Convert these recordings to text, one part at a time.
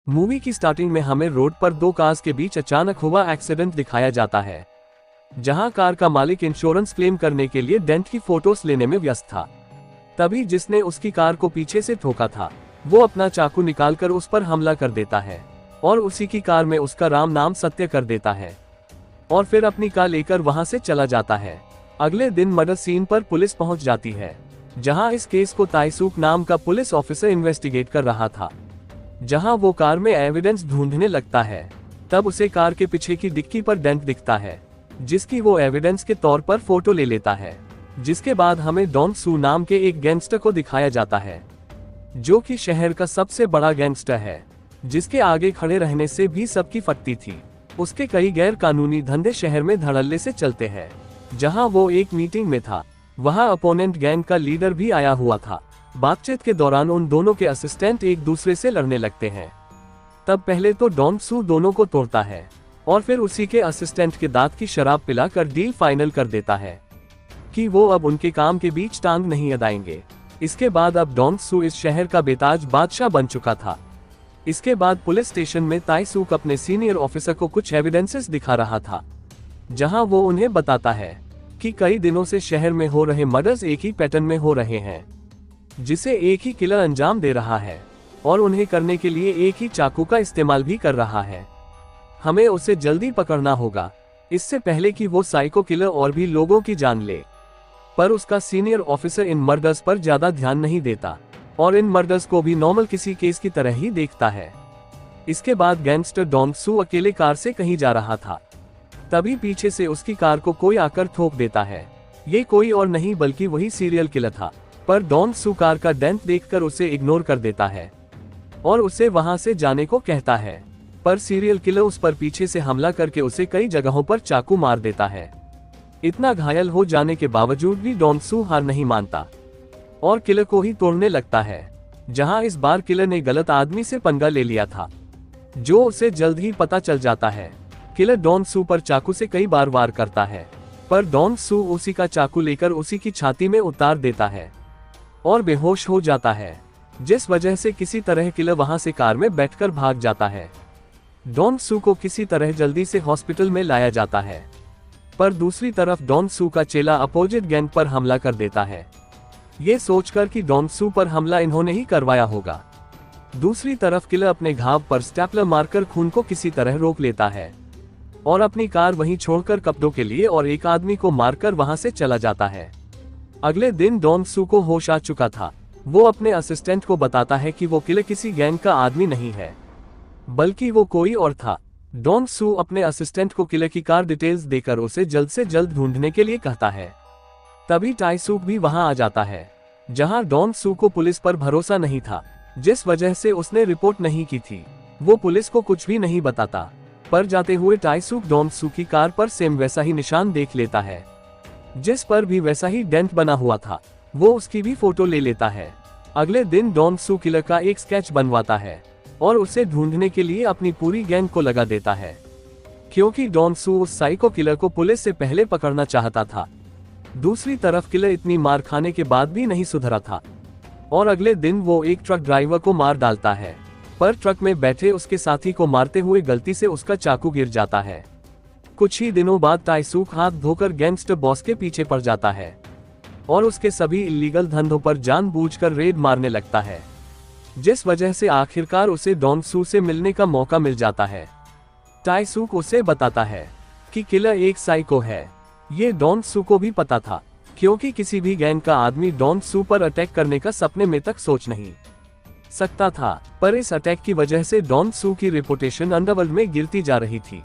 Movie की starting में हमें रोड पर दो कार्स के बीच अचानक हुआ एक्सीडेंट दिखाया जाता है, जहां कार का मालिक इंश्योरेंस क्लेम करने के लिए डेंट की फोटोज लेने में व्यस्त था। तभी जिसने उसकी कार को पीछे से ठोका था वो अपना चाकू निकालकर उस पर हमला कर देता है और उसी की कार में उसका राम नाम सत्य कर देता है और फिर अपनी कार लेकर वहां से चला जाता है। अगले दिन मर्डर सीन पर पुलिस पहुंच जाती है, जहां इस केस को ताइसूक नाम का पुलिस ऑफिसर इन्वेस्टिगेट कर रहा था। जहां वो कार में एविडेंस ढूंढने लगता है, तब उसे कार के पीछे की डिक्की पर डेंट दिखता है, जिसकी वो एविडेंस के तौर पर फोटो ले लेता है। जिसके बाद हमें डॉन सू नाम के एक गैंगस्टर को दिखाया जाता है, जो कि शहर का सबसे बड़ा गैंगस्टर है, जिसके आगे खड़े रहने से भी सबकी फटती थी। उसके कई गैर कानूनी धंधे शहर में धड़ल्ले से चलते हैं। जहां वो एक मीटिंग में था, वहां अपोनेंट गैंग का लीडर भी आया हुआ था। बातचीत के दौरान उन दोनों के असिस्टेंट एक दूसरे से लड़ने लगते हैं। तब पहले तो डॉन सू दोनों को तोड़ता है और फिर उसी के असिस्टेंट के दांत की शराब पिलाकर डील फाइनल कर देता है कि वो अब उनके काम के बीच टांग नहीं अड़ाएंगे। इसके बाद अब डॉन सू इस शहर का बेताज बादशाह बन चुका था। इसके बाद पुलिस स्टेशन में ताइसूक अपने सीनियर ऑफिसर को कुछ एविडेंसेस दिखा रहा था, जहां वो उन्हें बताता है कि कई दिनों से शहर में हो रहे मर्डर्स एक ही पैटर्न में हो रहे हैं, जिसे एक ही किलर अंजाम दे रहा है और उन्हें करने के लिए एक ही चाकू का इस्तेमाल भी कर रहा है। हमें उसे जल्दी पकड़ना होगा, इससे पहले कि वो साइको किलर और भी लोगों की जान ले। पर उसका सीनियर ऑफिसर इन मर्डर्स पर ज्यादा ध्यान नहीं देता और इन मर्डर्स को भी नॉर्मल किसी केस की तरह ही देखता है। इसके बाद गैंगस्टर डॉन सू अकेले कार से कहीं जा रहा था, तभी पीछे से उसकी कार को कोई आकर ठोक देता है। ये कोई और नहीं बल्कि वही सीरियल किलर था। पर डॉन सू कार का डेंट देखकर उसे इग्नोर कर देता है और उसे वहां से जाने को कहता है। पर सीरियल किलर उस पर पीछे से हमला करके उसे कई जगहों पर चाकू मार देता है। इतना घायल हो जाने के बावजूद भी डॉन सू हार नहीं मानता और किलर को ही तोड़ने लगता है। जहां इस बार किलर ने गलत आदमी से पंगा ले लिया था, जो उसे जल्द ही पता चल जाता है। किलर डॉन सू पर चाकू से कई बार वार करता है, पर डॉन सू उसी का चाकू लेकर उसी की छाती में उतार देता है और बेहोश हो जाता है, जिस वजह से किसी तरह किलर वहां से कार में बैठकर भाग जाता है। डॉन सू को किसी तरह जल्दी से हॉस्पिटल में लाया जाता है, पर दूसरी तरफ डॉन सू का चेला अपोजिट गैंग पर हमला कर देता है, ये सोचकर कि डॉन सू पर हमला इन्होंने ही करवाया होगा। दूसरी तरफ किलर अपने घाव पर स्टेपलर मारकर खून को किसी तरह रोक लेता है और अपनी कार वहीं छोड़कर कपड़ों के लिए और एक आदमी को मारकर वहां से चला जाता है। अगले दिन डॉन सू को होश आ चुका था। वो अपने असिस्टेंट को बताता है कि वो किलर किसी गैंग का आदमी नहीं है, बल्कि वो कोई और था। डॉन सू अपने असिस्टेंट को किलर की कार डिटेल्स देकर उसे जल्द से जल्द ढूंढने के लिए कहता है। तभी ताइसूक भी वहां आ जाता है, जहां डॉन सू को पुलिस पर भरोसा नहीं था, जिस वजह से उसने रिपोर्ट नहीं की थी। वो पुलिस को कुछ भी नहीं बताता, पर जाते हुए ताइसूक डॉन सू की कार पर सेम वैसा ही निशान देख लेता है, जिस पर भी वैसा ही डेंट बना हुआ था। वो उसकी भी फोटो ले लेता है। अगले दिन डॉन सू किलर का एक स्केच बनवाता है और उसे ढूंढने के लिए अपनी पूरी गैंग को लगा देता है, क्योंकि डॉन सू उस साइको किलर को पुलिस से पहले पकड़ना चाहता था। दूसरी तरफ किलर इतनी मार खाने के बाद भी नहीं सुधरा था और अगले दिन वो एक ट्रक ड्राइवर को मार डालता है, पर ट्रक में बैठे उसके साथी को मारते हुए गलती से उसका चाकू गिर जाता है। कुछ ही दिनों बाद ताइसूक हाथ धोकर गैंगस्टर बॉस के पीछे पड़ जाता है और उसके सभी इलीगल धंधों पर जानबूझकर रेड मारने लगता है, जिस वजह से आखिरकार उसे डॉन सू से मिलने का मौका मिल जाता है। ताइसूक उसे बताता है कि किलर एक साइको है। ये डॉन सू को भी पता था, क्योंकि किसी भी गैंग का आदमी डॉन सू पर अटैक करने का सपने में तक सोच नहीं सकता था। पर इस अटैक की वजह से डॉन सू की रेपुटेशन अंडरवर्ल्ड में गिरती जा रही थी,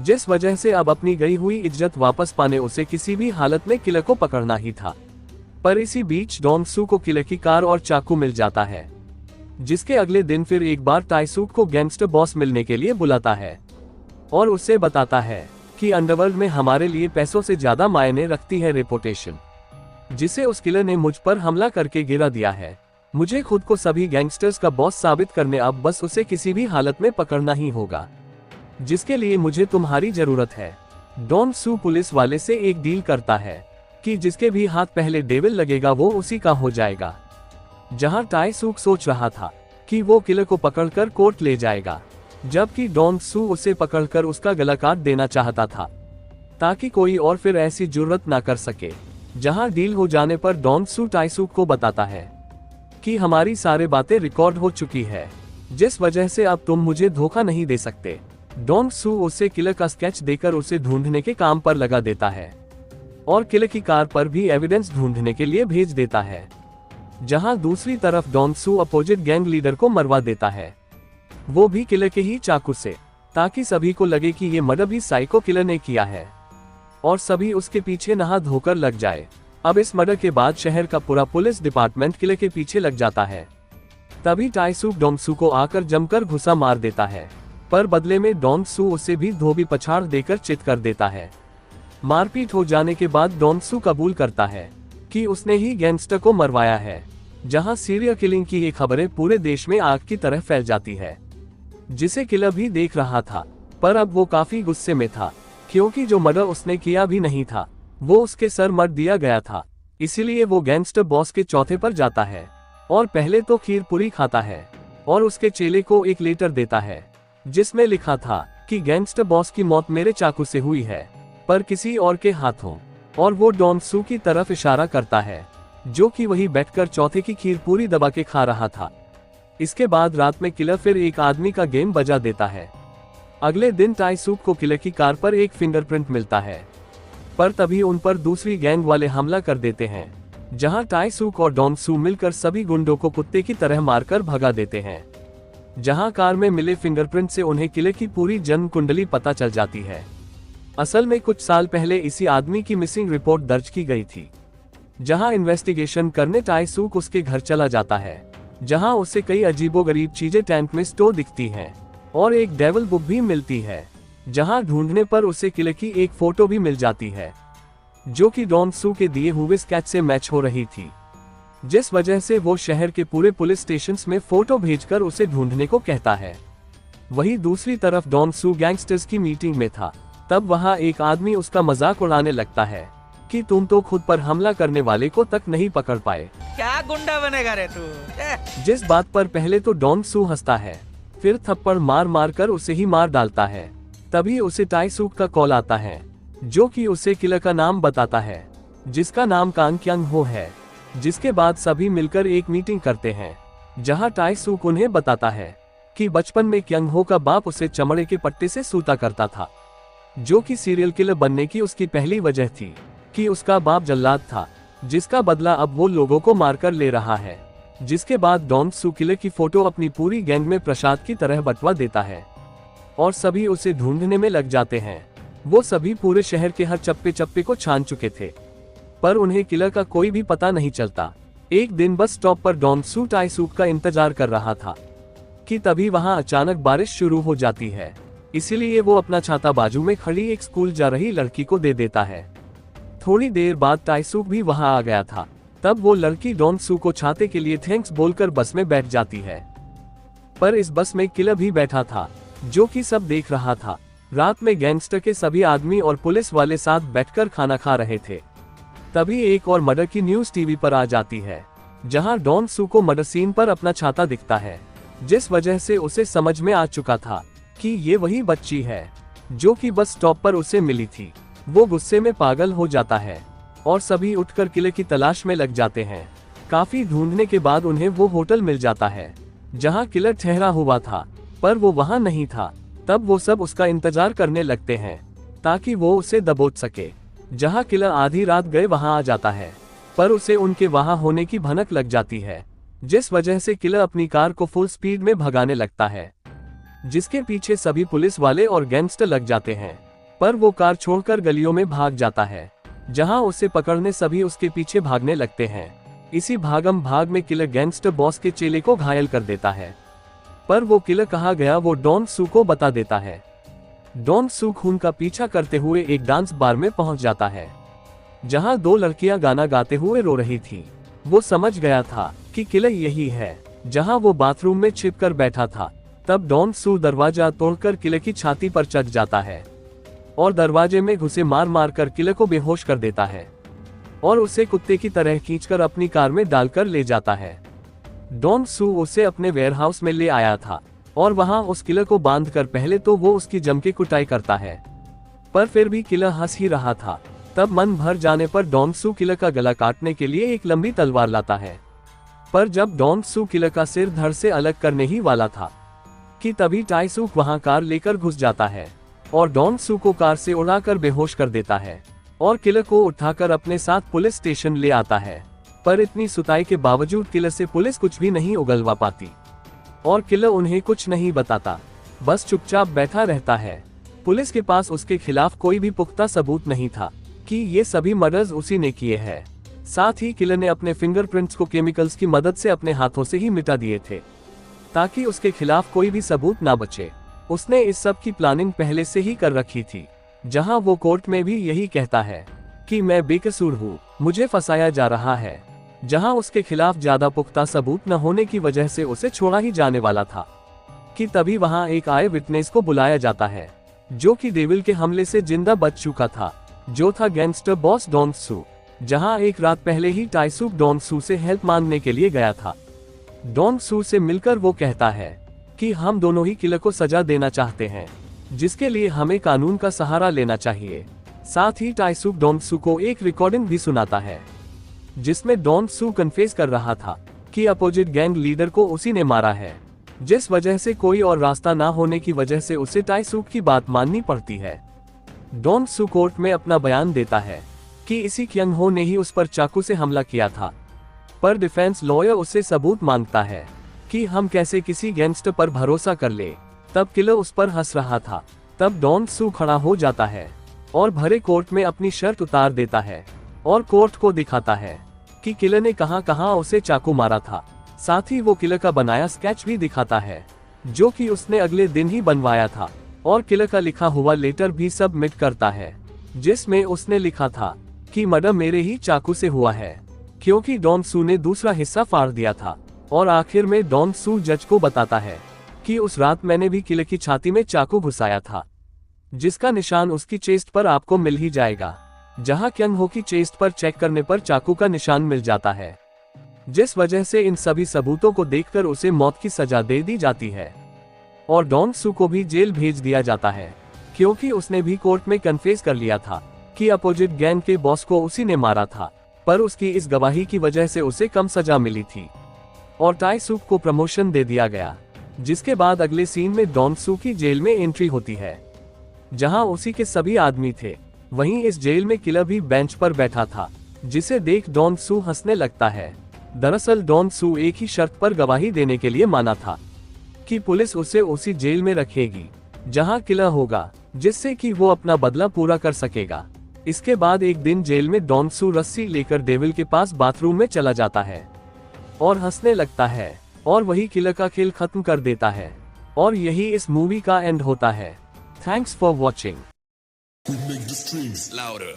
जिस वजह से अब अपनी गई हुई इज्जत वापस पाने उसे किसी भी हालत में किलर को पकड़ना ही था। पर इसी बीच डॉन सू को किलर की कार और चाकू मिल जाता है, जिसके अगले दिन फिर एक बार ताइसूक को गैंगस्टर बॉस मिलने के लिए बुलाता है और उसे बताता है कि अंडरवर्ल्ड में हमारे लिए पैसों से ज्यादा मायने रखती है रेपुटेशन, जिसे उस किलर ने मुझ पर हमला करके गिरा दिया है। मुझे खुद को सभी गैंगस्टर्स का बॉस साबित करने अब बस उसे किसी भी हालत में पकड़ना ही होगा, जिसके लिए मुझे तुम्हारी जरूरत है। डॉन सू पुलिस वाले से एक डील करता है कि जिसके भी हाथ पहले डेविल लगेगा वो उसी का हो जाएगा। जहां ताइसूक सोच रहा था कि वो किलर को पकड़कर कोर्ट ले जाएगा, जबकि डोंग सू उसे पकड़कर उसका गला काट देना चाहता था, ताकि कोई और फिर ऐसी जुर्रत ना कर सके। जहां डील हो जाने पर डोंग सू टाइसूक को बताता है कि हमारी सारी बातें रिकॉर्ड हो चुकी है, जिस वजह से अब तुम मुझे धोखा नहीं दे सकते। डोंग सू उसे किलर का स्केच देकर उसे ढूंढने के काम पर लगा देता है और किलर की कार पर भी एविडेंस ढूंढने के लिए भेज देता है। जहां दूसरी तरफ डोंग सू अपोजिट गैंग लीडर को मरवा देता है, वो भी किलर के ही चाकू से, ताकि सभी को लगे कि ये मर्डर भी साइको किलर ने किया है और सभी उसके पीछे नहा धोकर लग जाए। अब इस मर्डर के बाद शहर का पूरा पुलिस डिपार्टमेंट किलर के पीछे लग जाता है। तभी टाइसूक डोंग सू को आकर जमकर घुसा मार देता है, पर बदले में डोंग सू उसे भी धोबी पछाड़ देकर चित कर देता है। मारपीट हो जाने के बाद डोंग सू कबूल करता है कि उसने ही गैंगस्टर को मरवाया है। जहां सीरियल किलिंग की ये खबरें पूरे देश में आग की तरह फैल जाती है, जिसे किलर भी देख रहा था, पर अब वो काफी गुस्से में था, क्योंकि जो मर्डर उसने किया भी नहीं था, वो उसके सर मर दिया गया था। इसीलिए वो गैंगस्टर बॉस के चौथे पर जाता है और पहले तो खीर पूरी खाता है और उसके चेले को एक लेटर देता है, जिसमें लिखा था कि गैंगस्टर बॉस की मौत मेरे चाकू से हुई है, पर किसी और के हाथों। और वो डोंग सू की तरफ इशारा करता है, जो कि वही बैठकर चौथे की खीर पूरी दबा के खा रहा था। इसके बाद रात में किलर फिर एक आदमी का गेम बजा देता है। अगले दिन टाइसूक को किलर की कार पर एक फिंगरप्रिंट मिलता है, पर तभी उन पर दूसरी गैंग वाले हमला कर देते हैं, जहां टाइसूक और डोंग सू मिलकर सभी गुंडों को कुत्ते की तरह मारकर भगा देते हैं। जहां कार में मिले फिंगरप्रिंट से उन्हें किलर की पूरी जन्म कुंडली पता चल जाती है। असल में कुछ साल पहले इसी आदमी की मिसिंग रिपोर्ट दर्ज की गई थी। जहां इन्वेस्टिगेशन करने टाइसूक उसके घर चला जाता है, जहां उसे कई अजीबोगरीब चीजें टैंक में स्टोर दिखती हैं और एक डेविल बुक भी मिलती है। जहां ढूंढने पर उसे किलर की एक फोटो भी मिल जाती है, जो कि डोंग सू के दिए हुए स्केच से मैच हो रही थी, जिस वजह से वो शहर के पूरे पुलिस स्टेशंस में फोटो भेजकर उसे ढूंढने को कहता है। वहीं दूसरी तरफ डोंग सू गैंगस्टर्स की मीटिंग में था। तब वहां एक आदमी उसका मजाक उड़ाने लगता है कि तुम तो खुद पर हमला करने वाले को तक नहीं पकड़ पाए, क्या गुंडा बनेगा रे तू। जिस बात पर पहले तो डोंग सू हंसता है, फिर थप्पड़ मार मार कर उसे ही मार डालता है। तभी उसे टाइसूक का कॉल आता है, जो कि उसे किलर का नाम बताता है, जिसका नाम कांग क्यांग हो है। जिसके बाद सभी मिलकर एक मीटिंग करते हैं, जहां टाइसूक उन्हें बताता है कि बचपन में क्यांग हो का बाप उसे चमड़े के पट्टे से सूता करता था, जो कि सीरियल किलर बनने की उसकी पहली वजह थी कि उसका बाप जल्लाद था, जिसका बदला अब वो लोगों को मारकर ले रहा है। जिसके बाद डोंग सू किलर की फोटो अपनी पूरी गैंग में प्रसाद की तरह बंटवा देता है और सभी उसे ढूंढने में लग जाते हैं। वो सभी पूरे शहर के हर चप्पे चप्पे को छान चुके थे, पर उन्हें किलर का कोई भी पता नहीं चलता। एक दिन बस स्टॉप पर डोंग सू टाइसूक का इंतजार कर रहा था कि तभी वहां अचानक बारिश शुरू हो जाती है। इसीलिए वो अपना छाता बाजू में खड़ी एक स्कूल जा रही लड़की को दे देता है। थोड़ी देर बाद टाइसूक भी वहां आ गया था। तब वो लड़की डोंग सू को छाते के लिए थैंक्स बोलकर बस में बैठ जाती है, पर इस बस में किलर भी बैठा था, जो कि सब देख रहा था। रात में गैंगस्टर के सभी आदमी और पुलिस वाले साथ बैठकर खाना खा रहे थे। तभी एक और मर्डर की न्यूज टीवी पर आ जाती है, जहां डोंग सू को मर्डर सीन पर अपना छाता दिखता है, जिस वजह से उसे समझ में आ चुका था कि ये वही बच्ची है जो कि बस स्टॉप पर उसे मिली थी। वो गुस्से में पागल हो जाता है और सभी उठकर किलर की तलाश में लग जाते हैं। काफी ढूंढने के बाद उन्हें वो होटल मिल जाता है जहां किलर ठहरा हुआ था, पर वो वहां नहीं था। तब वो सब उसका इंतजार करने लगते हैं ताकि वो उसे दबोच सके। जहां किलर आधी रात गए वहां आ जाता है, पर उसे उनके वहां होने की भनक लग जाती है, जिस वजह से किलर अपनी कार को फुल स्पीड में भगाने लगता है, जिसके पीछे सभी पुलिस वाले और गैंगस्टर लग जाते हैं। पर वो कार छोड़कर गलियों में भाग जाता है, जहां उसे पकड़ने सभी उसके पीछे भागने लगते हैं। इसी भागम भाग में किलर गैंगस्टर बॉस के चेले को घायल कर देता है, पर वो किलर कहाँ गया वो डोंग सू को बता देता है। डोंग सू खून का पीछा करते हुए एक डांस बार में पहुंच जाता है, जहां दो लड़कियां गाना गाते हुए रो रही थी। वो समझ गया था कि किलर यही है जहां वो बाथरूम में छिपकर बैठा था। तब डोंग सू दरवाजा तोड़कर किलर की छाती पर चढ़ जाता है और दरवाजे में घुसे मार मार कर किलर को बेहोश कर देता है और उसे कुत्ते की तरह खींचकर अपनी कार में डालकर ले जाता है। डॉन सू उसे अपने वेयरहाउस में ले आया था और वहां उस किलर को बांधकर पहले तो वो उसकी जम के कुटाई करता है, पर फिर भी किलर हंस ही रहा था। तब मन भर जाने पर डॉन सू किलर का गला काटने के लिए एक लंबी तलवार लाता है, पर जब डॉन सू किलर का सिर धड़ से अलग करने ही वाला था कि तभी टाई सूक वहां कार लेकर घुस जाता है और डॉन सू को कार से उड़ाकर बेहोश कर देता है और किलर को उठाकर अपने साथ पुलिस स्टेशन ले आता है। पर इतनी सुताई के बावजूद किलर से पुलिस कुछ भी नहीं उगलवा पाती और किलर उन्हें कुछ नहीं बताता, बस चुपचाप बैठा रहता है। पुलिस के पास उसके खिलाफ कोई भी पुख्ता सबूत नहीं था कि ये सभी मर्डर्स उसी ने किए हैं। साथ ही किलर ने अपने फिंगरप्रिंट्स को केमिकल्स की मदद से अपने हाथों से ही मिटा दिए थे ताकि उसके खिलाफ कोई भी सबूत ना बचे। उसने इस सब की प्लानिंग पहले से ही कर रखी थी, जहां वो कोर्ट में भी यही कहता है कि मैं बेकसूर हूँ, मुझे फंसाया जा रहा है, जहां उसके खिलाफ ज्यादा पुख्ता सबूत न होने की वजह से उसे छोड़ा ही जाने वाला था कि तभी वहां एक आए विटनेस को बुलाया जाता है जो कि डेविल के हमले से जिंदा बच चुका था, जो था गैंगस्टर बॉस डॉन सू, जहां एक रात पहले ही टाई सूक डॉन सू से हेल्प मांगने के लिए गया था। डॉन सू से मिलकर वो कहता है कि हम दोनों ही किलर को सजा देना चाहते हैं, जिसके लिए हमें कानून का सहारा लेना चाहिए। साथ ही टाई सूक डॉन सू को एक रिकॉर्डिंग भी सुनाता है जिसमें डॉन सू कन्फेस कर रहा था कि अपोजिट गैंग लीडर को उसी ने मारा है, जिस वजह से कोई और रास्ता ना होने की वजह से उसे टाई सूक की बात माननी पड़ती है। डॉन सू कोर्ट में अपना बयान देता है कि इसी क्यंग हो ने ही उस पर चाकू से हमला किया था, पर डिफेंस लॉयर उससे सबूत मांगता है कि हम कैसे किसी गैंगस्टर पर भरोसा कर ले। तब किलर उस पर हंस रहा था। तब डॉन सू खड़ा हो जाता है और भरे कोर्ट में अपनी शर्ट उतार देता है और कोर्ट को दिखाता है कि किलर ने कहां कहां उसे चाकू मारा था। साथ ही वो किलर का बनाया स्केच भी दिखाता है जो कि उसने अगले दिन ही बनवाया था और किलर का लिखा हुआ लेटर भी सबमिट करता है जिसमें उसने लिखा था कि मर्डर मेरे ही चाकू से हुआ है, क्योंकि डॉन सू ने दूसरा हिस्सा फाड़ दिया था। और आखिर में डॉन सू जज को बताता है कि उस रात मैंने भी किलर की छाती में चाकू घुसाया था, जिसका निशान उसकी चेस्ट पर आपको मिल ही जाएगा, जहां क्यंग हो की चेस्ट पर चेक करने पर चाकू का निशान मिल जाता है, जिस वजह से इन सभी सबूतों को देखकर उसे मौत की सजा दे दी जाती है और डॉन सू को भी जेल भेज दिया जाता है, क्योंकि उसने भी कोर्ट में कन्फेस कर लिया था कि अपोजिट गैंग के बॉस को उसी ने मारा था, पर उसकी इस गवाही की वजह से उसे कम सजा मिली थी और टाई सूक को प्रमोशन दे दिया गया। जिसके बाद अगले सीन में डॉन सू की जेल में एंट्री होती है, जहां उसी के सभी आदमी थे। वहीं इस जेल में किलर भी बेंच पर बैठा था, जिसे देख डॉन सू हंसने लगता है। दरअसल डॉन सू एक ही शर्त पर गवाही देने के लिए माना था कि पुलिस उसे उसी जेल में रखेगी जहां किलर होगा, जिससे कि वो अपना बदला पूरा कर सकेगा। इसके बाद एक दिन जेल में डॉन सू रस्सी लेकर डेविल के पास बाथरूम में चला जाता है और हंसने लगता है और वही किलर का खेल खत्म कर देता है और यही इस मूवी का एंड होता है। Thanks for watching. We make the streams louder.